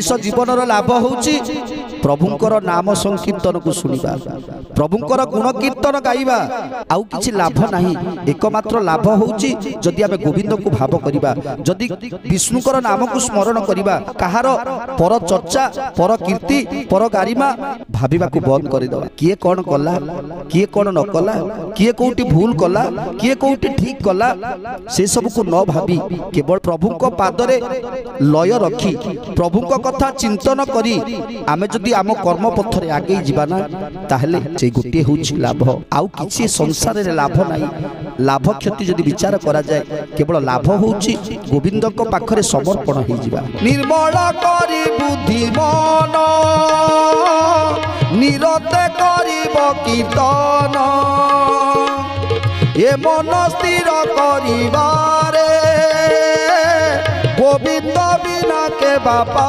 जीवन लाभ होउची प्रभुंकर नाम संकीर्तन को सुनिबा प्रभुंकर गुण कीर्तन गाइबा आउ किछि लाभ नाही। एकमात्र लाभ होउची जदि आमे गोविंद को भाव करिबा जदि विष्णुकर नाम को स्मरण करिबा कहार पर चर्चा पर कीर्ति पर गारिमा भाबिबा को बंद करि दवा। किए कोन कला किए कोन न कला किए कोउटी भूल कला किए कोउटी ठीक कला से सब को न भाबी केवल प्रभु को पादरे लय रखी प्रभु को कथा चिंतन करी आमे जदि आम कर्म पथरे आगे जीवाना ताहले से गोटे होउछि लाभ आउ किछि संसार रे लाभ नाही। लाभ क्षति जदि विचार करा जाए केवल लाभ होउछि गोविंद को पाखरे समर्पण हो जिबा। निर्मल करी बुद्धि मन निरते करिब कीर्तन ए मन स्थिर करिबारे गोविंद बिना के बापा।